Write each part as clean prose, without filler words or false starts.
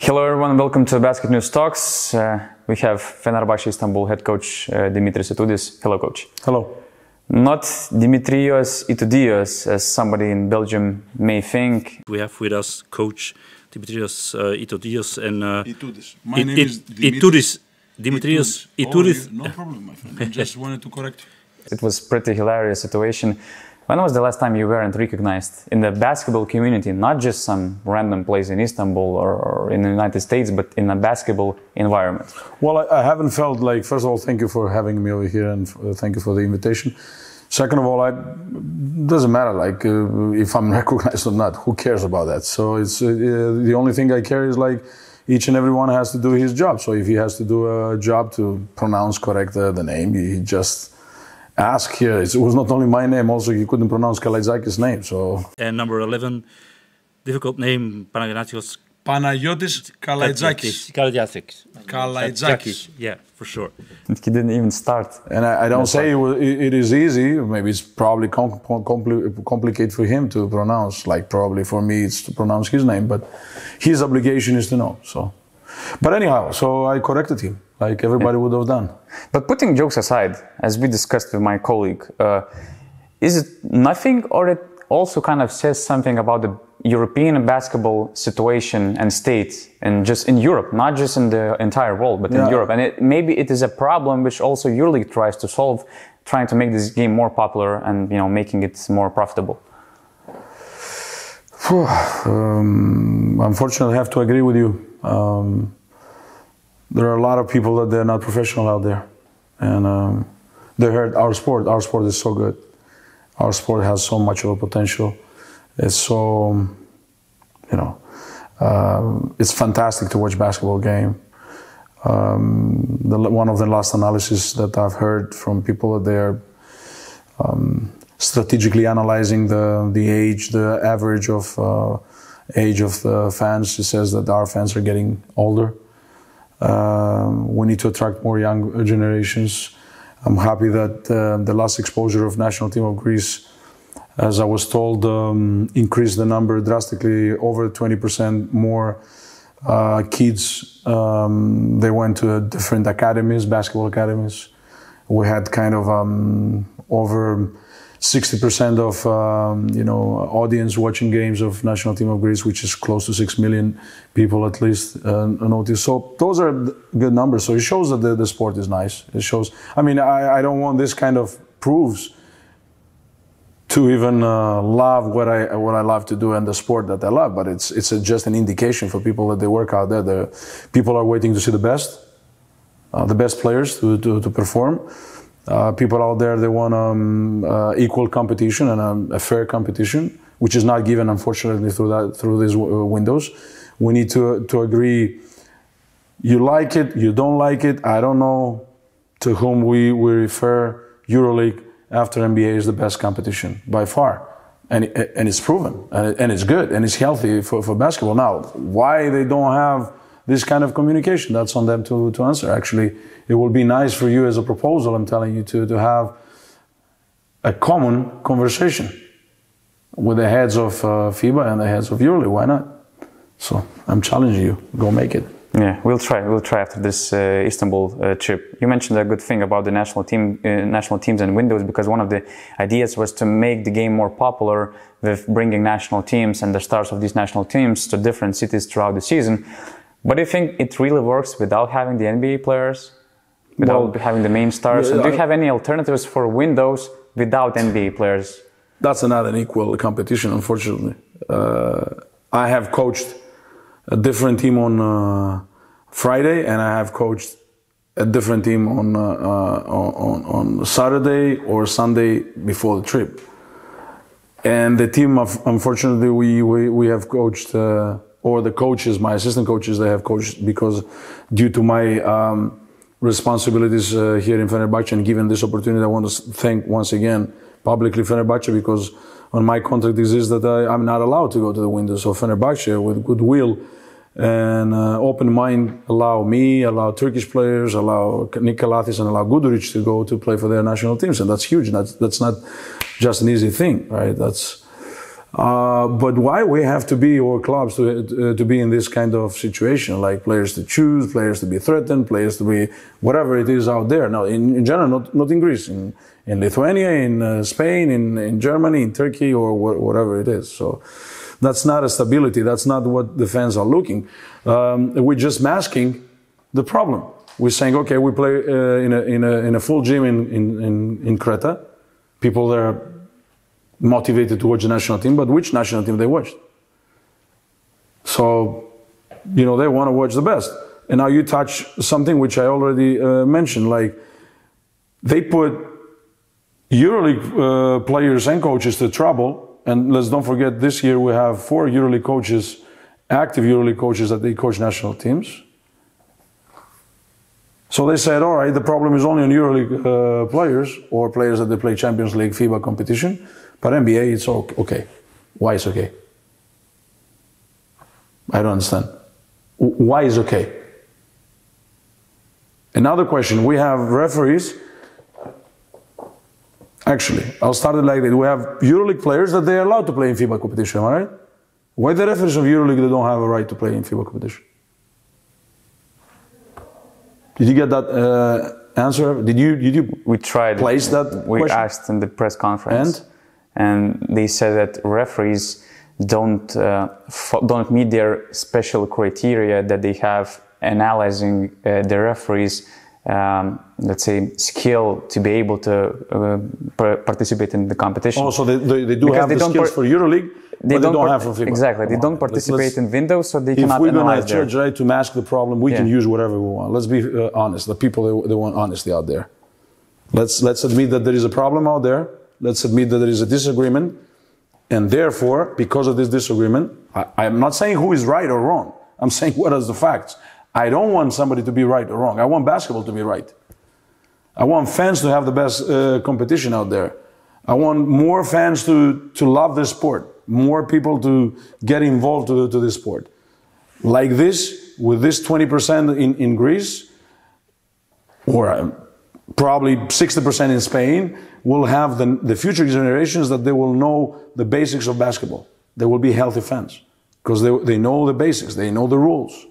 Hello everyone, welcome to BasketNews Talks. We have Fenerbahce Istanbul head coach Dimitris Itoudis. Hello coach. Hello. Not Dimitris Itoudis, as somebody in Belgium may think. We have with us coach Dimitris Itoudis and Itoudis. My name is Dimitris Itoudis. No problem, my friend. I just wanted to correct you. It was pretty hilarious situation. When was the last time you weren't recognized in the basketball community, not just some random place in Istanbul or in the United States, but in a basketball environment? Well, I haven't felt like, first of all, thank you for having me over here and thank you for the invitation. Second of all, it doesn't matter like if I'm recognized or not, who cares about that? So it's the only thing I care is like each and everyone has to do his job. So if he has to do a job to pronounce correct the name, he just ask here. It was not only my name, also you couldn't pronounce Kalaitzakis' name. So. And number 11, difficult name, Panathinaikos. Panayotis Kalaitzakis. Kalaitzakis. Yeah, for sure. He didn't even start. And I don't say it is easy. Maybe it's probably complicated for him to pronounce. Like probably for me, it's to pronounce his name. But his obligation is to know. So, but anyhow, so I corrected him, like everybody would have done. But putting jokes aside, as we discussed with my colleague, is it nothing, or it also kind of says something about the European basketball situation and state, and just in Europe, not just in the entire world, but in Europe? And maybe it is a problem which also EuroLeague tries to solve, trying to make this game more popular and making it more profitable. Unfortunately, I have to agree with you. There are a lot of people that they're not professional out there, and they hurt our sport. Our sport is so good. Our sport has so much of a potential. It's so, it's fantastic to watch basketball game. One of the last analysis that I've heard from people that they're strategically analyzing the age, the average of age of the fans. It says that our fans are getting older. We need to attract more young generations. I'm happy that the last exposure of national team of Greece, as I was told, increased the number drastically, over 20% more kids. They went to different academies, basketball academies. We had kind of over 60% of audience watching games of national team of Greece, which is close to 6 million people at least notice. So those are good numbers. So it shows that the sport is nice. It shows. I mean, I don't want this kind of proofs to even love what I love to do and the sport that I love. But it's just an indication for people that they work out there. People are waiting to see the best players to perform. People out there, they want equal competition and a fair competition, which is not given, unfortunately, through these windows. We need to agree. You like it, you don't like it. I don't know to whom we refer. EuroLeague after NBA is the best competition by far, and it's proven, and it's good, and it's healthy for basketball. Now, why they don't have this kind of communication, that's on them to answer. Actually, it will be nice for you as a proposal, I'm telling you, to have a common conversation with the heads of FIBA and the heads of EuroLeague. Why not? So I'm challenging you. Go make it. Yeah, we'll try. We'll try after this Istanbul trip. You mentioned a good thing about the national teams and windows, because one of the ideas was to make the game more popular with bringing national teams and the stars of these national teams to different cities throughout the season. But do you think it really works without having the NBA players, without having the main stars? Do you have any alternatives for windows without NBA players? That's not an equal competition, unfortunately. I have coached a different team on Friday, and I have coached a different team on Saturday or Sunday before the trip. And the team, unfortunately, we have coached. Or the coaches, my assistant coaches, they have coached because due to my responsibilities here in Fenerbahce, and given this opportunity, I want to thank once again publicly Fenerbahce, because on my contract is that I'm not allowed to go to the windows. So Fenerbahce, with goodwill and open mind, allow Turkish players, allow Nikolathis and allow Guduric to go to play for their national teams, and that's huge. That's not just an easy thing, right? But why we have to be, or clubs to be in this kind of situation, like players to choose, players to be threatened, players to be whatever it is out there. Now, in general, not in Greece, in Lithuania, in Spain, in Germany, in Turkey, or whatever it is. So that's not a stability. That's not what the fans are looking. We're just masking the problem. We're saying, okay, we play in a full gym in Creta. People are motivated to watch the national team, but which national team they watched? So, they want to watch the best. And now you touch something which I already mentioned, like they put EuroLeague players and coaches to trouble. And let's don't forget, this year we have 4 EuroLeague coaches, active EuroLeague coaches that they coach national teams. So they said, all right, the problem is only on EuroLeague players or players that they play Champions League, FIBA competition. But NBA, it's okay. Why is okay? I don't understand. Why is okay? Another question, we have referees. Actually, I'll start it like that. We have EuroLeague players that they are allowed to play in FIBA competition, am I right? Why the referees of EuroLeague, they don't have a right to play in FIBA competition? Did you get that answer? Did you we tried place that we question? Asked in the press conference, and they said that referees don't meet their special criteria that they have analyzing the referees, let's say, skill to be able to participate in the competition. Oh, so they do have the skills for EuroLeague, but they don't have for FIBA. Exactly, they don't participate in windows, so they cannot analyze. If we're going to try to mask the problem, we can use whatever we want. Let's be honest. The people, they want honesty out there. Let's admit that there is a problem out there. Let's admit that there is a disagreement. And therefore, because of this disagreement, I'm not saying who is right or wrong. I'm saying what are the facts. I don't want somebody to be right or wrong. I want basketball to be right. I want fans to have the best competition out there. I want more fans to love this sport, more people to get involved to this sport. Like this, with this 20% in Greece, or probably 60% in Spain, we'll have the future generations that they will know the basics of basketball. They will be healthy fans because they know the basics, they know the rules.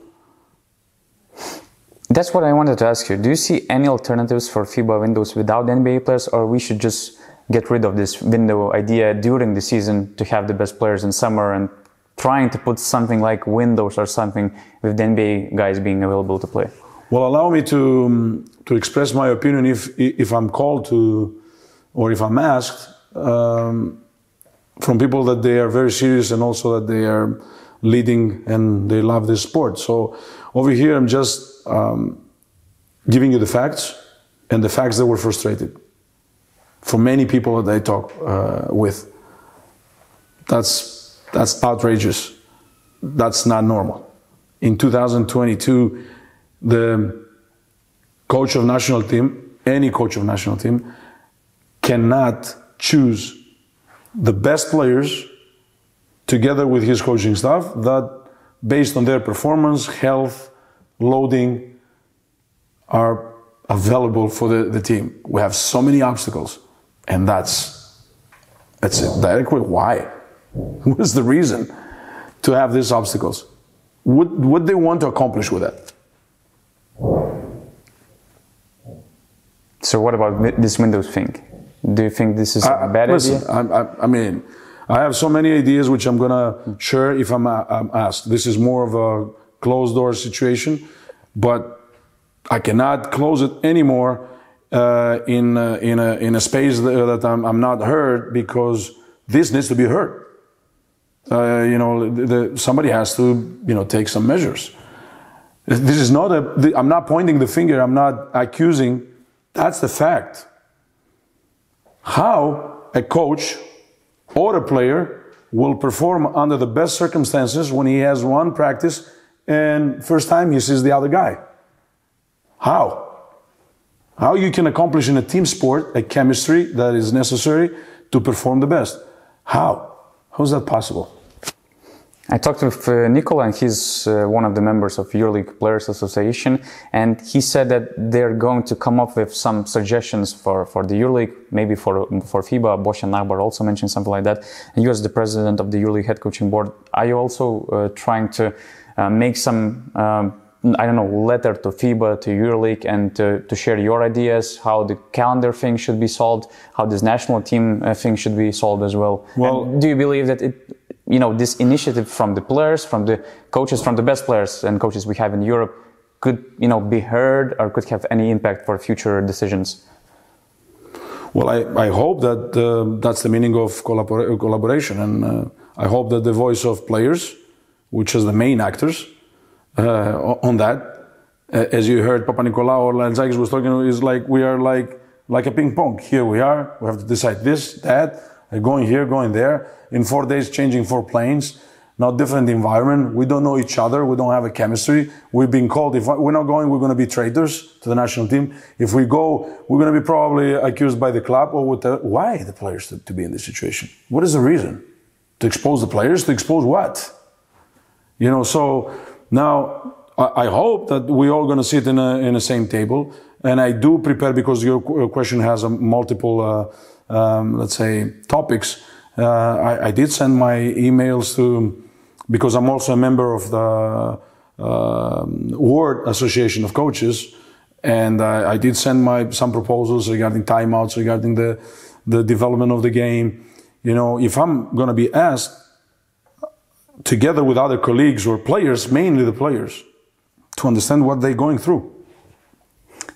That's what I wanted to ask you. Do you see any alternatives for FIBA windows without NBA players, or we should just get rid of this window idea during the season to have the best players in summer and trying to put something like windows or something with the NBA guys being available to play? Well, allow me to express my opinion if I'm called to, or if I'm asked from people that they are very serious and also that they are leading and they love this sport. So over here, I'm just giving you the facts, and the facts that were frustrated. For many people that I talk with, that's outrageous. That's not normal. In 2022, the coach of national team, any coach of national team, cannot choose the best players together with his coaching staff that, based on their performance, health, loading, are available for the team. We have so many obstacles, and that's it. Directly, why? What is the reason to have these obstacles? What they want to accomplish with that? So what about this Windows thing? Do you think this is a bad idea? I mean, I have so many ideas which I'm gonna share if I'm asked. This is more of a closed door situation, but I cannot close it anymore in a space that I'm not heard, because this needs to be heard. Somebody has to take some measures. This is not I'm not pointing the finger. I'm not accusing. That's the fact. How a coach or a player will perform under the best circumstances when he has one practice and first time he sees the other guy? How you can accomplish in a team sport a chemistry that is necessary to perform the best? How is that possible? I talked with Nikola, and he's one of the members of EuroLeague Players Association, and he said that they're going to come up with some suggestions for the EuroLeague, maybe for FIBA. Bosch and Nagbar also mentioned something like that. And you, as the president of the EuroLeague head coaching board, are you also trying to make some, I don't know, letter to FIBA, to EuroLeague, and to share your ideas, how the calendar thing should be solved, how this national team thing should be solved as well? Well, and do you believe that this initiative from the players, from the coaches, from the best players and coaches we have in Europe could, be heard or could have any impact for future decisions? Well, I hope that that's the meaning of collaboration, and I hope that the voice of players, which is the main actors on that, as you heard Papanikolaou or Lanzakis was talking, is like we are like a ping pong. Here we are, we have to decide this, that, going here, going there. In 4 days, changing 4 planes, not different environment. We don't know each other. We don't have a chemistry. We've been called, if we're not going, we're going to be traitors to the national team. If we go, we're going to be probably accused by the club. Or why the players to be in this situation? What is the reason? To expose the players? To expose what? So now I hope that we're all going to sit in the same table. And I do prepare, because your question has multiple, let's say, topics. I did send my emails because I'm also a member of the World Association of Coaches, and I did send some proposals regarding timeouts, regarding the development of the game. If I'm going to be asked, together with other colleagues or players, mainly the players, to understand what they're going through.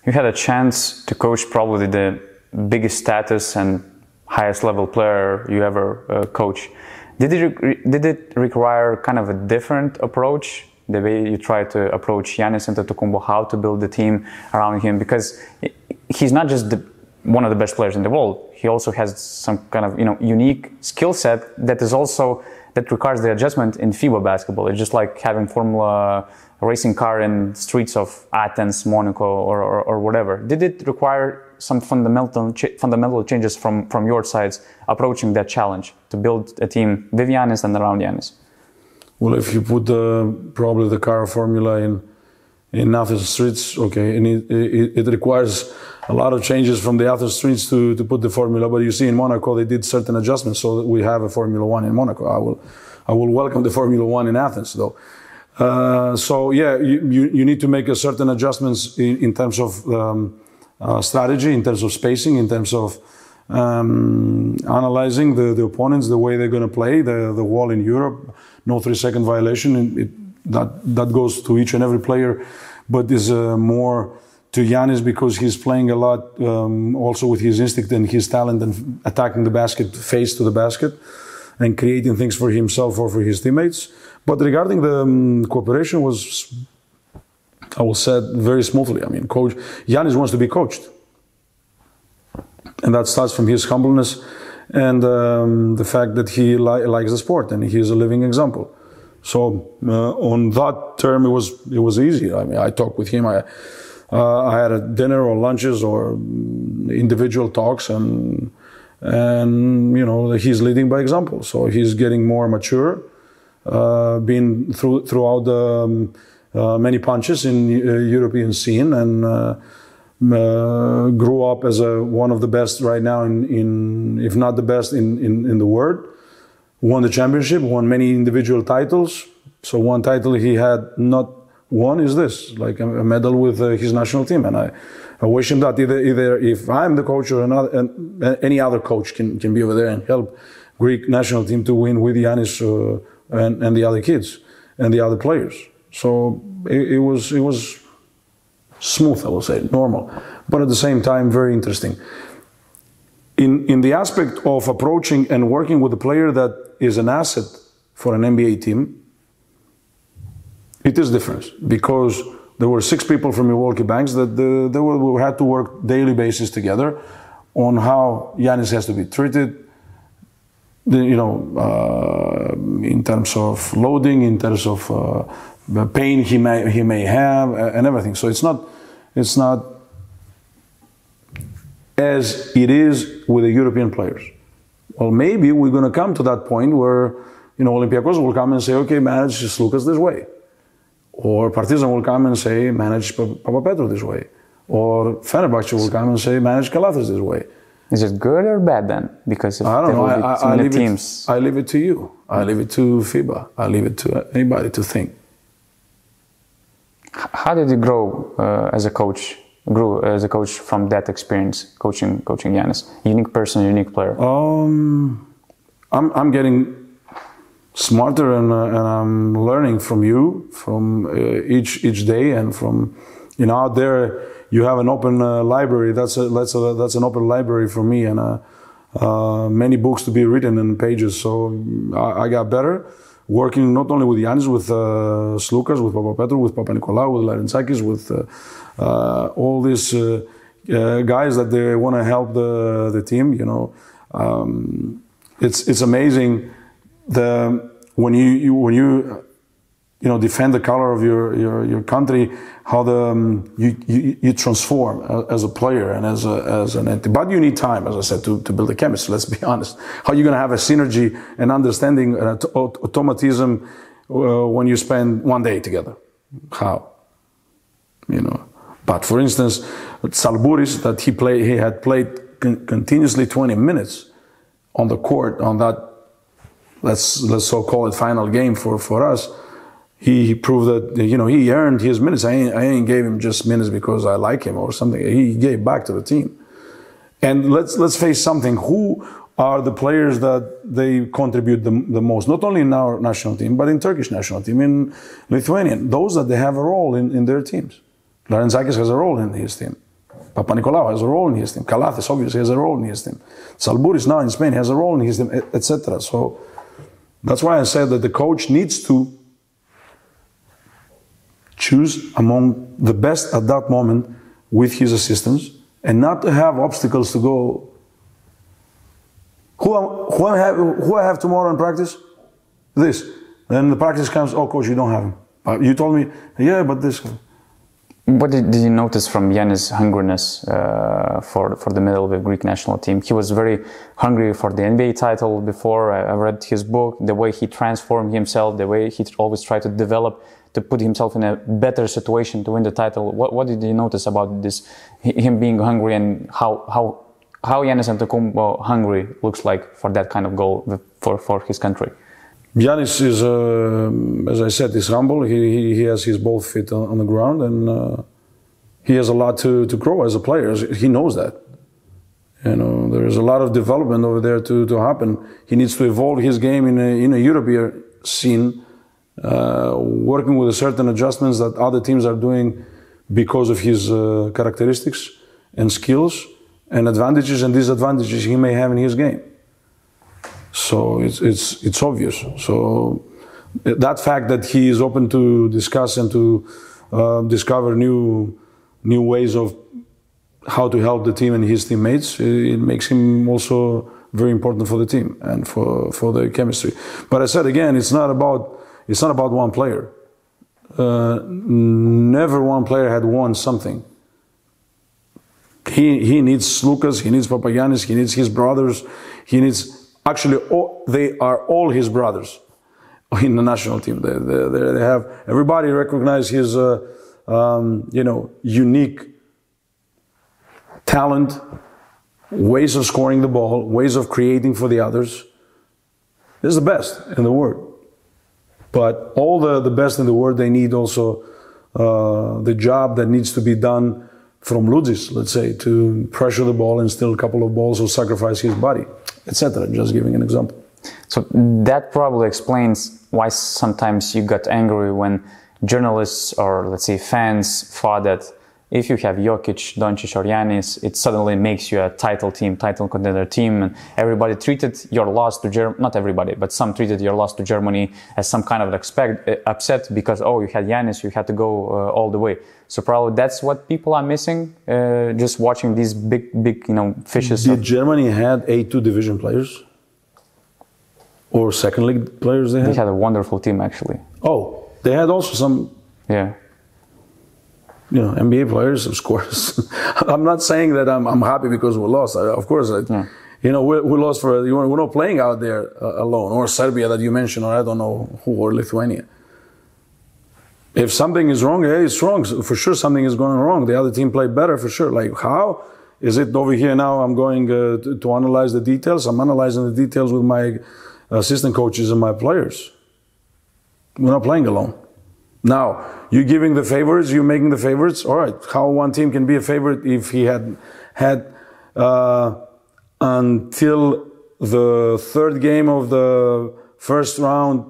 You had a chance to coach probably the biggest status and highest level player you ever coach. Did it require kind of a different approach, the way you try to approach Giannis Antetokounmpo, how to build the team around him? Because he's not just one of the best players in the world. He also has some kind of unique skill set that requires the adjustment in FIBA basketball. It's just like having Formula racing car in streets of Athens, Monaco, or whatever. Did it require some fundamental changes from your sides approaching that challenge to build a team with Giannis and around Giannis? Well, if you put probably the car formula in Athens streets, okay, and it requires a lot of changes from the Athens streets to put the formula. But you see, in Monaco they did certain adjustments, so that we have a Formula One in Monaco. I will welcome the Formula One in Athens, though. So yeah, you need to make a certain adjustments in terms of strategy, in terms of spacing, in terms of analyzing the opponents, the way they're going to play, the wall in Europe, no 3-second violation. That goes to each and every player, but is more to Giannis because he's playing a lot also with his instinct and his talent and attacking the basket, face to the basket, and creating things for himself or for his teammates. But regarding the cooperation was, I will say, very smoothly. I mean, Giannis wants to be coached. And that starts from his humbleness and the fact that he likes the sport and he is a living example. So on that term, it was easy. I mean, I talked with him. I had a dinner or lunches or individual talks, and he's leading by example. So he's getting more mature, been throughout the many punches in European scene, and grew up as one of the best right now if not the best in the world. Won the championship, won many individual titles. So one title he had not won is this, like a medal with his national team. And I wish him that either if I'm the coach or any other coach can be over there and help Greek national team to win with Giannis and the other kids and the other players. So it was smooth, I will say, normal, but at the same time very interesting. In the aspect of approaching and working with a player that is an asset for an NBA team, it is different because there were 6 people from Milwaukee Bucks that we had to work daily basis together on how Giannis has to be treated, in terms of loading, in terms of the pain he may have, and everything. So it's not as it is with the European players. Well, maybe we're going to come to that point where Olympiacos will come and say, okay, manage Slukas this way. Or Partizan will come and say, manage Papapetru this way. Or Fenerbahce will come and say, manage Kalathis this way. Is it good or bad then? Because if I don't know. I leave teams. I leave it to you. I leave it to FIBA. I leave it to anybody to think. How did you grow as a coach? Grew as a coach from that experience, coaching Giannis. Unique person, unique player. I'm getting smarter and I'm learning from you, from each day, and from out there. You have an open library. That's an open library for me, and many books to be written and pages. So I got better working not only with Giannis, with Slukas, with Papapetru, with Papanikolaou, with Larentsakis, with all these guys that they want to help the team. It's amazing when you defend the color of your country, how you transform as a player and as an entity. But you need time, as I said, to build a chemistry. Let's be honest. How are you going to have a synergy and understanding and automatism when you spend one day together? How? But for instance, Salburis, that he had played continuously 20 minutes on the court on that, let's so call it final game for us. He proved that he earned his minutes. I ain't gave him just minutes because I like him or something. He gave back to the team. And let's face something. Who are the players that they contribute the most? Not only in our national team, but in Turkish national team, in Lithuanian. Those that they have a role in their teams. Larentsakis has a role in his team. Papanikolaou has a role in his team. Kalathis obviously has a role in his team. Salburis now in Spain has a role in his team, etc. So that's why I said that the coach needs to choose among the best at that moment with his assistants, and not to have obstacles to go. Who I have tomorrow in practice? This. Then the practice comes. Oh, coach, you don't have him. You told me. Yeah, but this. What did you notice from Giannis' hungriness for the middle of the Greek national team? He was very hungry for the NBA title before. I read his book, the way he transformed himself, the way he always tried to develop, to put himself in a better situation to win the title. What did you notice about this, him being hungry, and how Giannis Antetokounmpo hungry looks like for that kind of goal for his country? Giannis is, as I said, is humble. He has his both feet on the ground, and he has a lot to grow as a player. He knows that. There is a lot of development over there to happen. He needs to evolve his game in a European scene, working with certain adjustments that other teams are doing because of his characteristics and skills and advantages and disadvantages he may have in his game. So it's obvious. So that fact that he is open to discuss and to discover new ways of how to help the team and his teammates, it makes him also very important for the team and for the chemistry. But I said again, it's not about one player. Never one player had won something. He needs Slukas, he needs Papagiannis, he needs his brothers, he needs. Actually, they are all his brothers in the national team. They have everybody recognize his, unique talent, ways of scoring the ball, ways of creating for the others. This is the best in the world. But all the best in the world, they need also the job that needs to be done from Ludzis, let's say, to pressure the ball and steal a couple of balls or sacrifice his body, etc. Just giving an example. So that probably explains why sometimes you got angry when journalists or, let's say, fans thought that if you have Jokic, Doncic or Giannis, it suddenly makes you a title contender team, and everybody treated your loss to Germany, not everybody, but some treated your loss to Germany as some kind of upset because, oh, you had Giannis, you had to go all the way. So probably that's what people are missing, just watching these big, fishes. Did Germany had A2 division players? Or second league players they had? They had a wonderful team, actually. Oh, they had also some... Yeah. NBA players, of course. I'm not saying that I'm happy because we lost. Of course, we lost we're not playing out there alone, or Serbia that you mentioned, or I don't know who, or Lithuania. If something is wrong, hey, it's wrong. For sure something is going wrong. The other team played better, for sure. Like, how? Is it over here now I'm going to analyze the details? I'm analyzing the details with my assistant coaches and my players. We're not playing alone. Now, you're giving the favorites, you're making the favorites. All right, how one team can be a favorite if he had until the third game of the first round,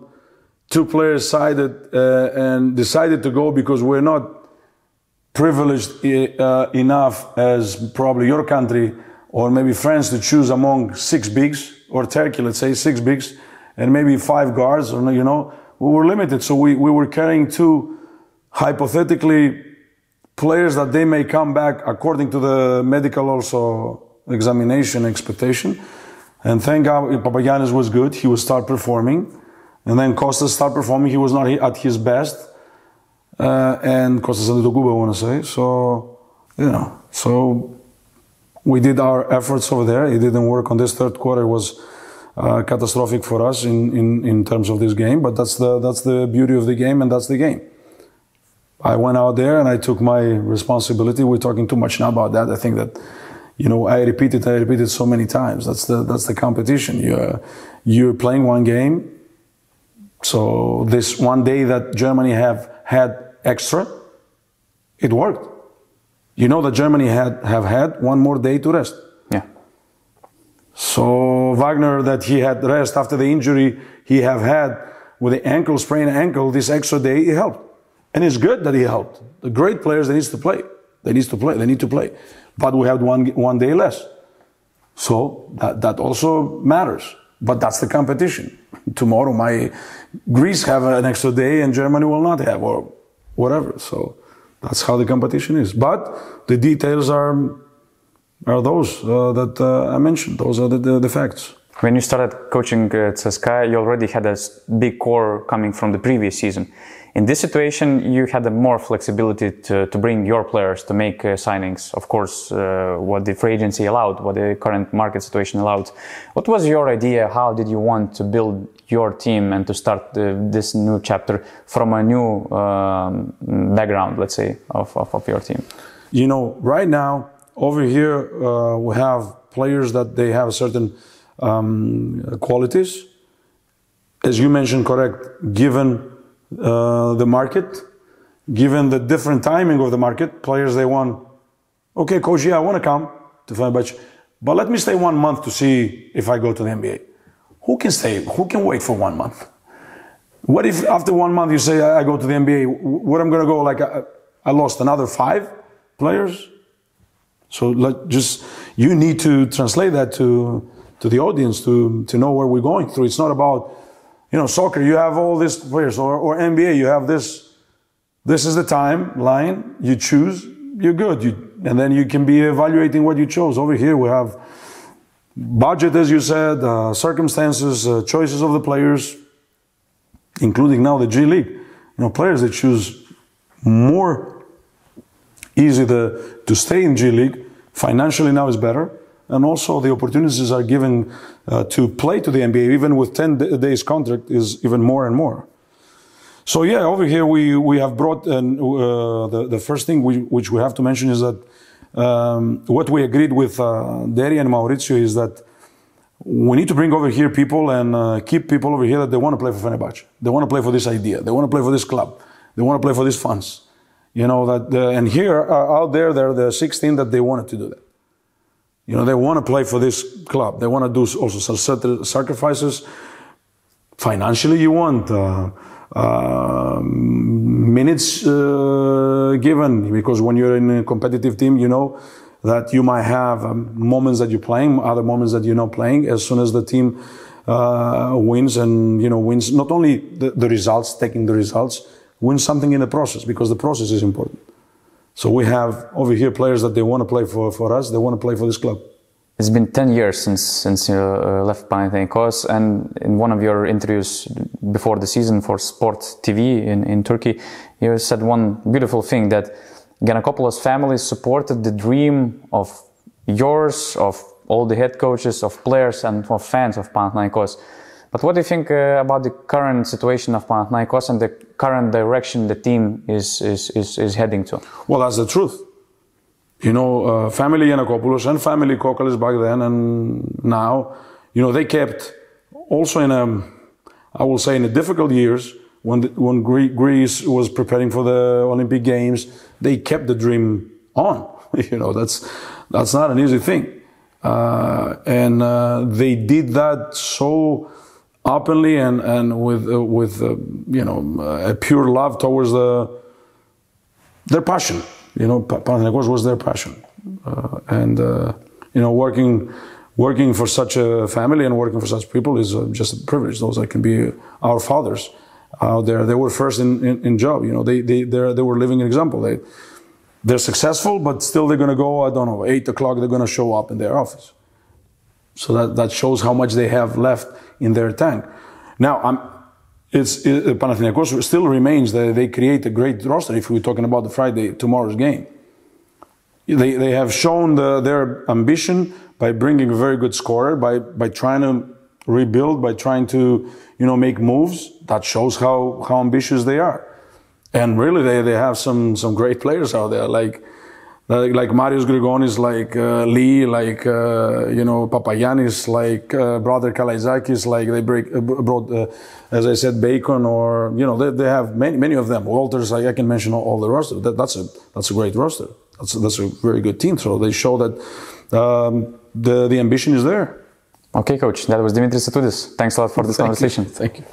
two players sided and decided to go because we're not privileged enough as probably your country or maybe France to choose among 6 bigs, or Turkey, let's say 6 bigs, and maybe 5 guards, or we were limited. So we were carrying 2 hypothetically players that they may come back according to the medical also examination expectation. And thank God Giannis was good. He would start performing. And then Kostas started performing. He was not at his best. And Kostas Antetokounmpo, I want to say. So, so we did our efforts over there. It didn't work on this third quarter. It was catastrophic for us in terms of this game. But that's the beauty of the game, and that's the game. I went out there and I took my responsibility. We're talking too much now about that. I think that, I repeated so many times. That's the competition. You're playing one game. So this one day that Germany have had extra, it worked. That Germany have had one more day to rest. Yeah. So Wagner, that he had rest after the injury he have had with the sprained ankle, this extra day, it helped. And it's good that he helped. The great players, they need to play. They need to play. But we have one day less. So that also matters. But that's the competition. Tomorrow, Greece have an extra day and Germany will not have, or whatever. So that's how the competition is. But the details are those that I mentioned. Those are the facts. When you started coaching CSKA, you already had a big core coming from the previous season. In this situation, you had more flexibility to bring your players to make signings. Of course, what the free agency allowed, what the current market situation allowed. What was your idea? How did you want to build your team and to start this new chapter from a new background, let's say, of your team? Right now, over here, we have players that they have certain qualities. As you mentioned, correct, given the market, given the different timing of the market, players, they want, okay, coach, I want to come to Fenerbahce, but let me stay 1 month to see if I go to the NBA. Who can stay? Who can wait for 1 month? What if after 1 month you say, I go to the NBA, what I'm going to go, like I lost another 5 players? So you need to translate that to the audience to know where we're going through. It's not about, soccer, you have all these players, or NBA, you have this. This is the timeline, you choose, you're good. And then you can be evaluating what you chose. Over here, we have budget, as you said, circumstances, choices of the players, including now the G League. Players that choose more easy to stay in G League. Financially now is better. And also the opportunities are given to play to the NBA, even with 10 days contract, is even more and more. So yeah, over here we have brought, the first thing which we have to mention is that what we agreed with Deri and Maurizio is that we need to bring over here people and keep people over here that they want to play for Fenerbahce. They want to play for this idea. They want to play for this club. They want to play for these funds. And here out there are the 16 that they wanted to do that. They want to play for this club. They want to do also some certain sacrifices. Financially, you want minutes given, because when you're in a competitive team, that you might have moments that you're playing, other moments that you're not playing. As soon as the team wins and wins not only the results, taking the results, wins something in the process, because the process is important. So we have over here players that they want to play for us. They want to play for this club. It's been 10 years since you left Panathinaikos, and in one of your interviews before the season for Sport TV in Turkey, you said one beautiful thing, that Giannakopoulos' family supported the dream of yours, of all the head coaches, of players, and of fans of Panathinaikos. But what do you think about the current situation of Panathinaikos and the current direction the team is heading to? Well, that's the truth. You know, family Giannakopoulos and family Kokalis back then and now, you know, they kept also in I will say in the difficult years when Greece was preparing for the Olympic Games, they kept the dream on. You know, that's not an easy thing. And they did that so openly and with you know, a pure love towards their passion. You know, Panathinaikos was their passion, and you know, working for such a family and working for such people is just a privilege. Those that can be our fathers out there. They were first in job. You know, they were living an example. They're successful, but still they're going to go, I don't know, 8 o'clock. They're going to show up in their office. So that shows how much they have left in their tank. Now, Panathinaikos still remains that they create a great roster. If we're talking about tomorrow's game, they have shown their ambition by bringing a very good scorer, by trying to rebuild, by trying to, you know, make moves. That shows how ambitious they are. And really, they have some great players out there, like Marios Grigonis, like Lee, like you know, Papagiannis, like brother Kalaitzakis, like they brought, as I said, Bacon, or you know, they have many of them. Walters, like I can mention all the roster. That's a great roster. That's a very good team. So they show that the ambition is there. Okay, coach. That was Dimitris Itoudis. Thanks a lot for this conversation. Thank you.